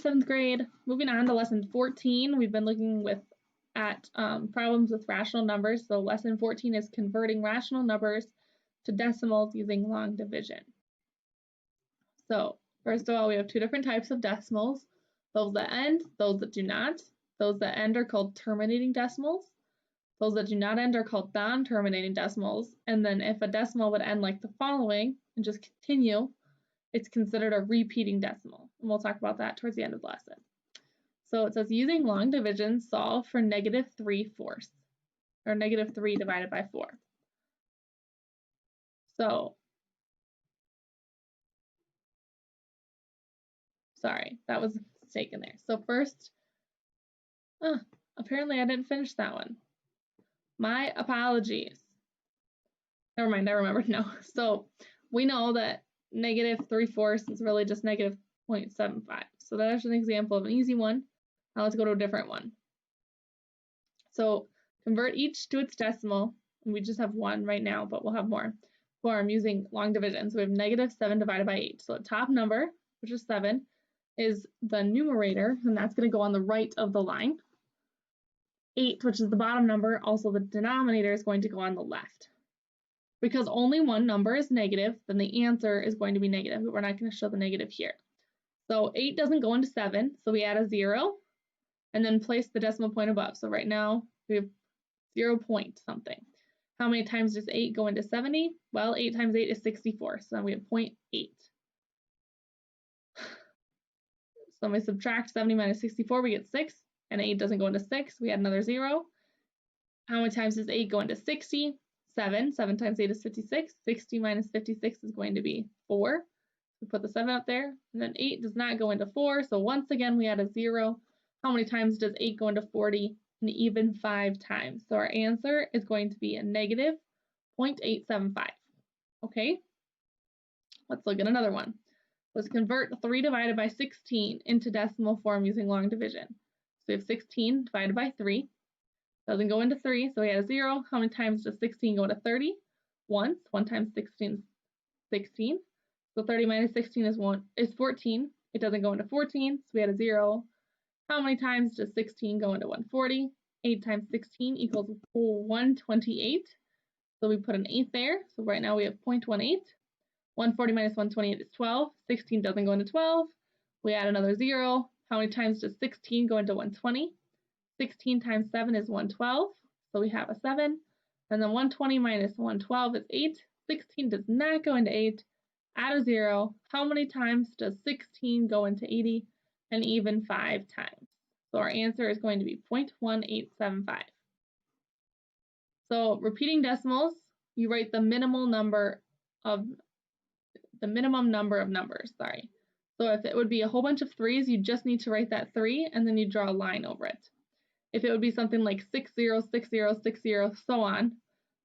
7th grade. Moving on to lesson 14, we've been looking at problems with rational numbers. So lesson 14 is converting rational numbers to decimals using long division. So first of all, we have two different types of decimals, those that end, those that do not. Those that end are called terminating decimals. Those that do not end are called non-terminating decimals. And then if a decimal would end like the following and just continue, it's considered a repeating decimal. And we'll talk about that towards the end of the lesson. So it says using long division, solve for -3/4, or -3 divided by 4. So, sorry, that was a mistake in there. So first, apparently I didn't finish that one. My apologies. Never mind, I remembered now. So we know that -3/4 is really just -0.75. So that's an example of an easy one. Now let's go to a different one. So convert each to its decimal, and we just have one right now, but we'll have more form using long division. So we have -7 divided by 8. So the top number, which is 7, is the numerator, and that's going to go on the right of the line. 8, which is the bottom number, also the denominator, is going to go on the left. Because only one number is negative, then the answer is going to be negative, but we're not going to show the negative here. So 8 doesn't go into 7, so we add a 0, and then place the decimal point above. So right now, we have 0 point something. How many times does 8 go into 70? Well, 8 times 8 is 64, so then we have 0.8. So when we subtract 70 minus 64, we get 6, and 8 doesn't go into 6, we add another 0. How many times does 8 go into 60? 7. 7 times 8 is 56. 60 minus 56 is going to be 4. We put the 7 out there, and then 8 does not go into 4, so once again we add a 0. How many times does 8 go into 40? And even 5 times. So our answer is going to be a -0.875. Okay? Let's look at another one. Let's convert 3 divided by 16 into decimal form using long division. So we have 16 divided by 3. Doesn't go into 3, so we add a 0. How many times does 16 go into 30? Once. 1 times 16 is 16. So 30 minus 16 is 14. It doesn't go into 14, so we add a 0. How many times does 16 go into 140? 8 times 16 equals 128. So we put an 8 there. So right now we have 0.18. 140 minus 128 is 12. 16 doesn't go into 12. We add another 0. How many times does 16 go into 120? 16 times 7 is 112. So we have a 7. And then 120 minus 112 is 8. 16 does not go into 8. Add a 0. How many times does 16 go into 80? And even 5 times. So our answer is going to be 0.1875. So repeating decimals, you write the minimum number of numbers, sorry. So if it would be a whole bunch of 3s, you just need to write that 3 and then you draw a line over it. If it would be something like 60, 60, 60, so on,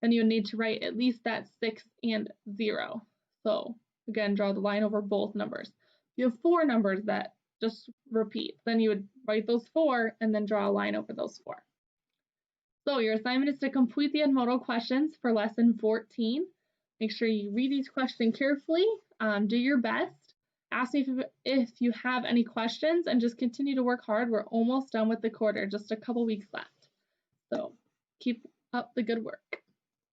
then you would need to write at least that 6 and 0. So again, draw the line over both numbers. If you have 4 numbers that just repeat, then you would write those 4 and then draw a line over those 4. So your assignment is to complete the modal questions for lesson 14. Make sure you read each question carefully, do your best. Ask me if you have any questions, and just continue to work hard. We're almost done with the quarter, just a couple weeks left. So keep up the good work.